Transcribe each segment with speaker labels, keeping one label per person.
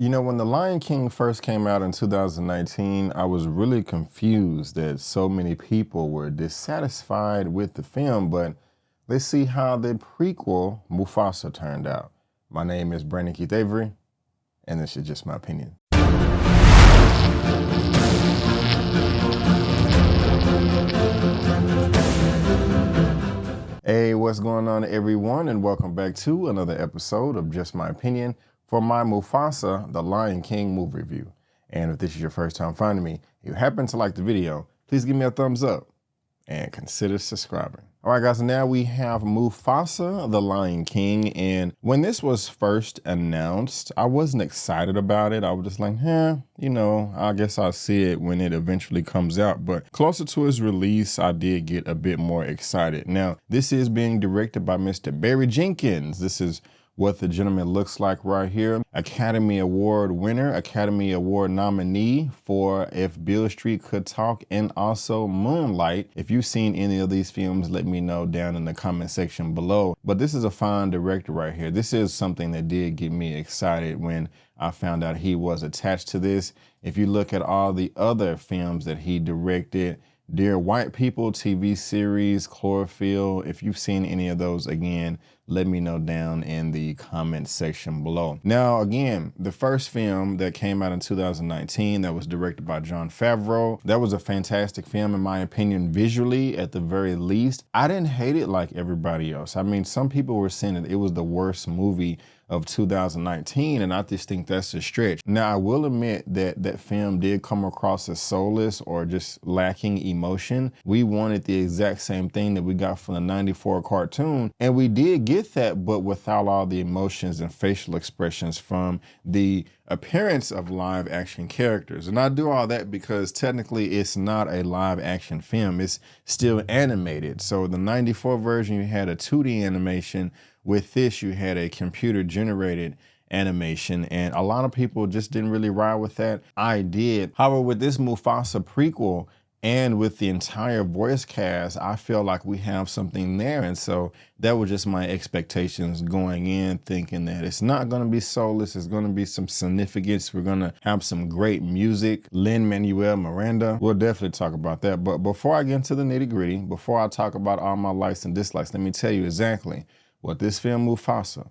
Speaker 1: You know, when The Lion King first came out in 2019, I was really confused that so many people were dissatisfied with the film, but let's see how the prequel, Mufasa, turned out. My name is Brandon Keith Avery, and this is just my opinion. Hey, what's going on, everyone, and welcome back to another episode of Just My Opinion for my Mufasa, The Lion King movie review. And if this is your first time finding me, if you happen to like the video, please give me a thumbs up and consider subscribing. All right, guys, now we have Mufasa, The Lion King. And when this was first announced, I wasn't excited about it. I was just like, I guess I'll see it when it eventually comes out. But closer to its release, I did get a bit more excited. Now, this is being directed by Mr. Barry Jenkins. This is what the gentleman looks like right here. Academy Award winner, Academy Award nominee for If Beale Street Could Talk, and also Moonlight. If you've seen any of these films, let me know down in the comment section below. But this is a fine director right here. This is something that did get me excited when I found out he was attached to this. If you look at all the other films that he directed, Dear White People TV series, Chlorophyll. If you've seen any of those, again, let me know down in the comment section below. Now, again, the first film that came out in 2019 that was directed by Jon Favreau, that was a fantastic film in my opinion, visually at the very least. I didn't hate it like everybody else. I mean, some people were saying that it was the worst movie of 2019, and I just think that's a stretch. Now, I will admit that that film did come across as soulless or just lacking emotion. We wanted the exact same thing that we got from the 94 cartoon, and we did get that, but without all the emotions and facial expressions from the appearance of live action characters. And I do all that because technically it's not a live action film, it's still animated. So the 94 version, you had a 2D animation. With this, you had a computer generated animation, and a lot of people just didn't really ride with that. I did. However, with this Mufasa prequel and with the entire voice cast, I feel like we have something there. And so that was just my expectations going in, thinking that it's not going to be soulless. It's going to be some significance. We're going to have some great music. Lin-Manuel Miranda. We'll definitely talk about that. But before I get into the nitty gritty, before I talk about all my likes and dislikes, let me tell you exactly what this film Mufasa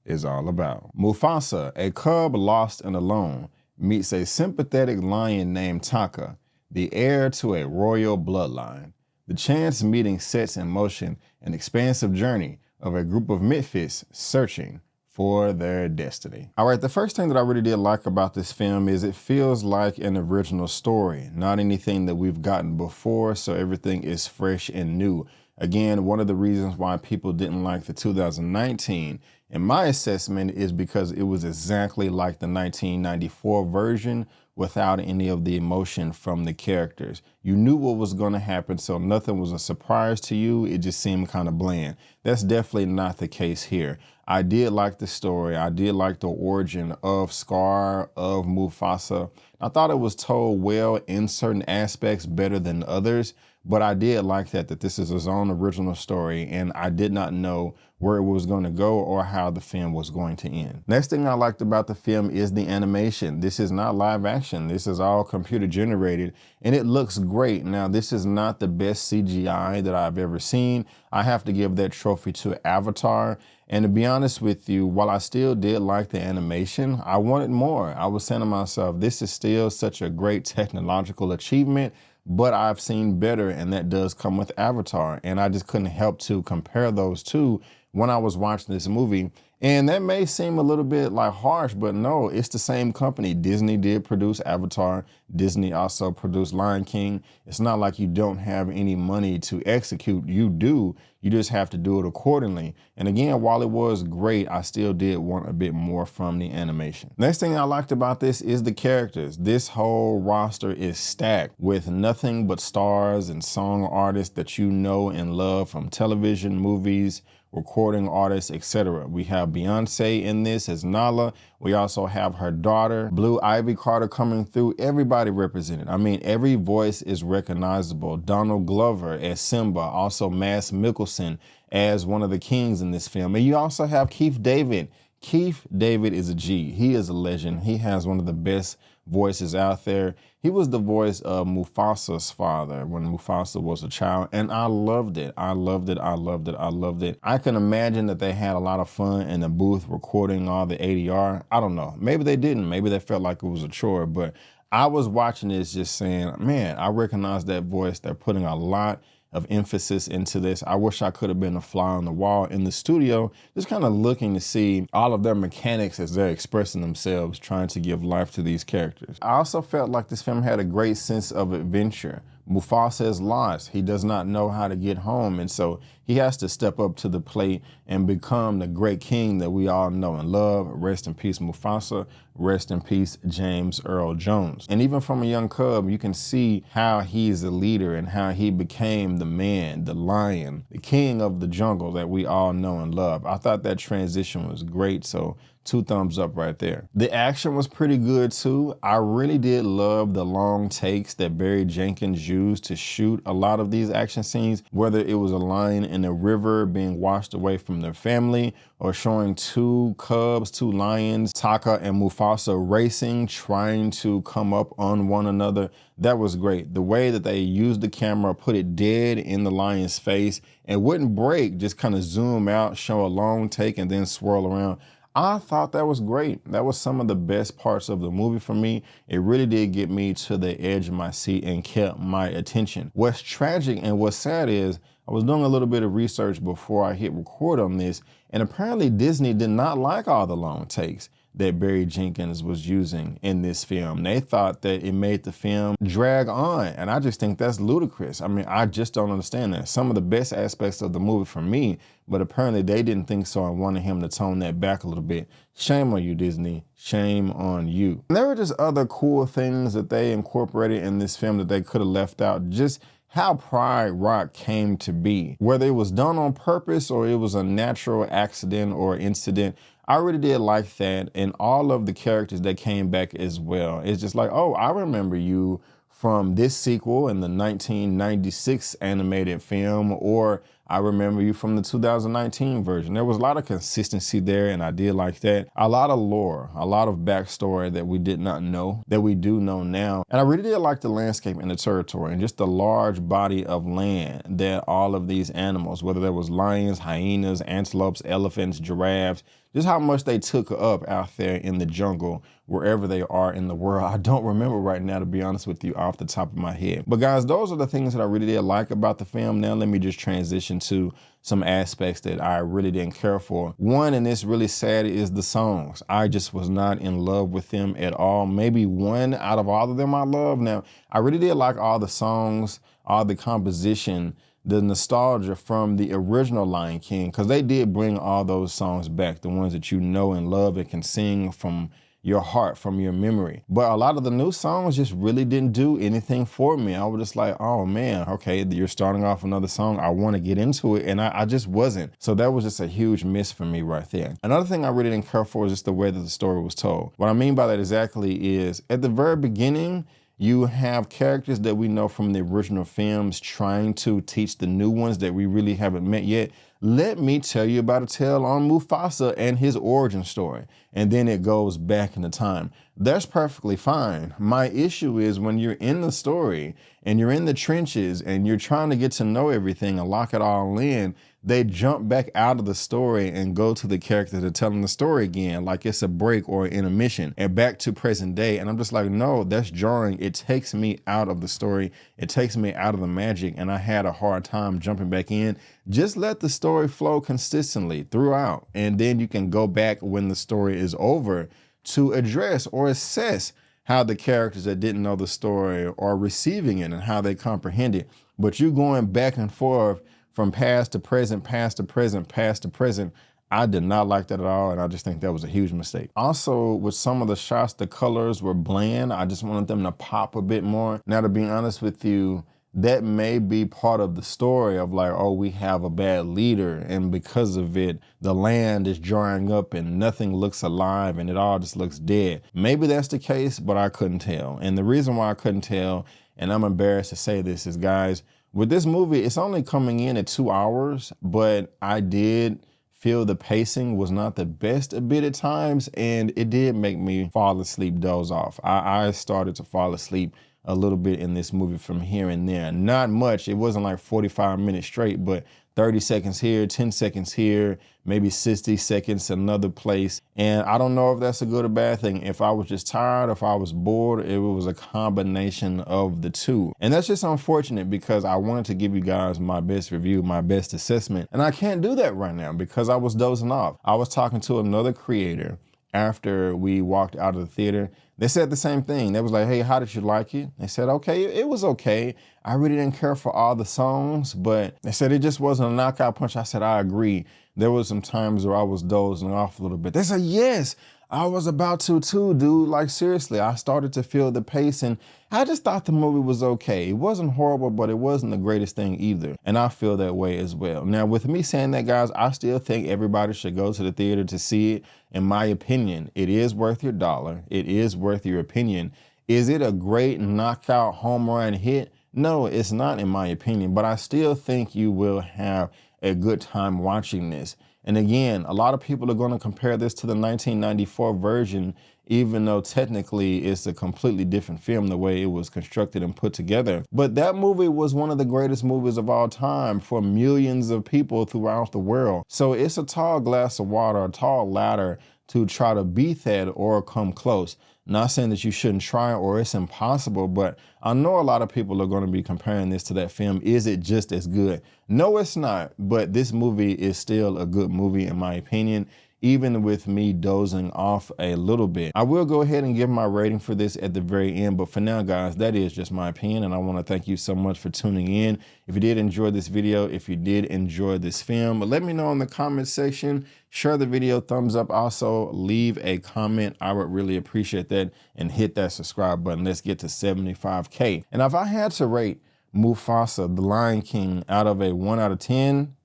Speaker 1: is all about. Mufasa, a cub lost and alone, meets a sympathetic lion named Taka, the heir to a royal bloodline. The chance meeting sets in motion an expansive journey of a group of misfits searching for their destiny. All right, the first thing that I really did like about this film is it feels like an original story, not anything that we've gotten before, so everything is fresh and new. Again, one of the reasons why people didn't like the 2019, in my assessment, is because it was exactly like the 1994 version without any of the emotion from the characters. You knew what was going to happen, so nothing was a surprise to you. It just seemed kind of bland. That's definitely not the case here. I did like the story. I did like the origin of Scar, of Mufasa. I thought it was told well in certain aspects, better than others. But I did like that this is his own original story, and I did not know where it was going to go or how the film was going to end. Next thing I liked about the film is the animation. This is not live action. This is all computer generated, and it looks great. Now, this is not the best CGI that I've ever seen. I have to give that trophy to Avatar. And to be honest with you, while I still did like the animation, I wanted more. I was saying to myself, this is still such a great technological achievement, but I've seen better, and that does come with Avatar. And I just couldn't help to compare those two when I was watching this movie. And that may seem a little bit like harsh, but no, it's the same company. Disney did produce Avatar. Disney also produced Lion King. It's not like you don't have any money to execute. You do. You just have to do it accordingly. And again, while it was great, I still did want a bit more from the animation. Next thing I liked about this is the characters. This whole roster is stacked with nothing but stars and song artists that you know and love from television, movies, recording artists, etc. We have Beyonce in this as Nala. We also have her daughter, Blue Ivy Carter, coming through. Everybody represented. I mean, every voice is recognizable. Donald Glover as Simba, also Mads Mikkelsen as one of the kings in this film. And you also have Keith David Keith David is a G. He is a legend. He has one of the best voices out there. He was the voice of Mufasa's father when Mufasa was a child, and I loved it. I loved it. I loved it. I loved it. I can imagine that they had a lot of fun in the booth recording all the ADR. I don't know. Maybe they didn't. Maybe they felt like it was a chore, but I was watching this just saying, man, I recognize that voice. They're putting a lot of emphasis into this. I wish I could have been a fly on the wall in the studio, just kind of looking to see all of their mechanics as they're expressing themselves, trying to give life to these characters. I also felt like this film had a great sense of adventure. Mufasa is lost. He does not know how to get home, and so he has to step up to the plate and become the great king that we all know and love. Rest in peace, Mufasa. Rest in peace, James Earl Jones. And even from a young cub, you can see how he's a leader and how he became the man, the lion, the king of the jungle that we all know and love. I thought that transition was great, so 2 thumbs up right there. The action was pretty good too. I really did love the long takes that Barry Jenkins used to shoot a lot of these action scenes, whether it was a lion in a river being washed away from their family, or showing 2 cubs, 2 lions, Taka and Mufasa racing, trying to come up on one another. That was great. The way that they used the camera, put it dead in the lion's face and wouldn't break, just kind of zoom out, show a long take and then swirl around. I thought that was great. That was some of the best parts of the movie for me. It really did get me to the edge of my seat and kept my attention. What's tragic and what's sad is I was doing a little bit of research before I hit record on this, and apparently Disney did not like all the long takes that Barry Jenkins was using in this film. They thought that it made the film drag on, and I just think that's ludicrous. I mean, I just don't understand that. Some of the best aspects of the movie for me, but apparently they didn't think so and wanted him to tone that back a little bit. Shame on you, Disney. Shame on you. And there were just other cool things that they incorporated in this film that they could have left out. Just how Pride Rock came to be, whether it was done on purpose or it was a natural accident or incident. I really did like that, and all of the characters that came back as well. It's just like, oh, I remember you from this sequel in the 1996 animated film, or I remember you from the 2019 version. There was a lot of consistency there, and I did like that. A lot of lore, a lot of backstory that we did not know, that we do know now. And I really did like the landscape and the territory and just the large body of land that all of these animals, whether there was lions, hyenas, antelopes, elephants, giraffes, just how much they took up out there in the jungle, wherever they are in the world. I don't remember right now, to be honest with you, off the top of my head. But guys, those are the things that I really did like about the film. Now let me just transition to some aspects that I really didn't care for. One, and it's really sad, is the songs. I just was not in love with them at all. Maybe one out of all of them I love. Now, I really did like all the songs, all the composition, the nostalgia from the original Lion King, because they did bring all those songs back, the ones that you know and love and can sing from your heart, from your memory. But a lot of the new songs just really didn't do anything for me. I was just like, oh man, okay, you're starting off another song. I want to get into it, and I just wasn't. So that was just a huge miss for me right there. Another thing I really didn't care for is just the way that the story was told. What I mean by that exactly is, at the very beginning, you have characters that we know from the original films trying to teach the new ones that we really haven't met yet. Let me tell you about a tale on Mufasa and his origin story. And then it goes back in the time. That's perfectly fine. My issue is when you're in the story and you're in the trenches and you're trying to get to know everything and lock it all in, they jump back out of the story and go to the characters that are telling the story again, like it's a break or an intermission, and back to present day. And I'm just like, no, that's jarring. It takes me out of the story. It takes me out of the magic. And I had a hard time jumping back in. Just let the story flow consistently throughout. And then you can go back when the story is over to address or assess how the characters that didn't know the story are receiving it and how they comprehend it. But you going back and forth from past to present, past to present, past to present, I did not like that at all, and I just think that was a huge mistake. Also, with some of the shots, the colors were bland. I just wanted them to pop a bit more. Now, to be honest with you, that may be part of the story of like, oh, we have a bad leader, and because of it, the land is drying up and nothing looks alive and it all just looks dead. Maybe that's the case, but I couldn't tell. And the reason why I couldn't tell, and I'm embarrassed to say this, is guys, with this movie, it's only coming in at 2 hours, but I did feel the pacing was not the best a bit at times, and it did make me fall asleep, doze off. I started to fall asleep a little bit in this movie from here and there. Not much. It wasn't like 45 minutes straight, but 30 seconds here, 10 seconds here, maybe 60 seconds another place. And I don't know if that's a good or bad thing. If I was just tired, if I was bored, it was a combination of the two. And that's just unfortunate because I wanted to give you guys my best review, my best assessment. And I can't do that right now because I was dozing off. I was talking to another creator after we walked out of the theater. They said the same thing. They was like, hey, how did you like it? They said, okay, it was okay. I really didn't care for all the songs, but they said it just wasn't a knockout punch. I said, I agree. There was some times where I was dozing off a little bit. They said, yes, I was about to too, dude. Like, seriously, I started to feel the pace, and I just thought the movie was okay. It wasn't horrible, but it wasn't the greatest thing either. And I feel that way as well. Now, with me saying that, guys, I still think everybody should go to the theater to see it. In my opinion, it is worth your dollar. It is worth your opinion. Is it a great knockout home run hit? No, it's not, in my opinion, but I still think you will have a good time watching this. And again, a lot of people are going to compare this to the 1994 version, even though technically it's a completely different film, the way it was constructed and put together. But that movie was one of the greatest movies of all time for millions of people throughout the world. So it's a tall glass of water, a tall ladder to try to beat that or come close. Not saying that you shouldn't try or it's impossible, but I know a lot of people are going to be comparing this to that film. Is it just as good? No, it's not. But this movie is still a good movie, in my opinion, even with me dozing off a little bit. I will go ahead and give my rating for this at the very end. But for now, guys, that is just my opinion. And I want to thank you so much for tuning in. If you did enjoy this video, if you did enjoy this film, let me know in the comment section. Share the video, thumbs up. Also, leave a comment. I would really appreciate that. And hit that subscribe button. Let's get to 75K. And if I had to rate Mufasa, the Lion King, out of a 1 out of 10,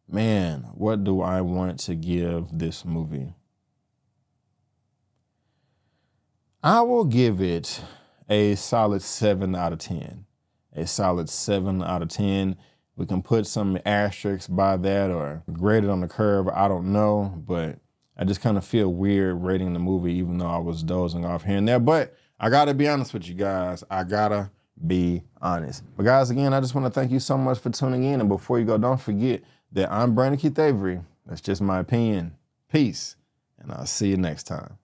Speaker 1: man, what do I want to give this movie? I will give it a solid 7 out of 10. A solid 7 out of 10. We can put some asterisks by that or grade it on the curve. I don't know, but I just kind of feel weird rating the movie, even though I was dozing off here and there. But I got to be honest with you guys. I got to be honest. But guys, again, I just want to thank you so much for tuning in. And before you go, don't forget that I'm Brandon Keith Avery. That's just my opinion. Peace. And I'll see you next time.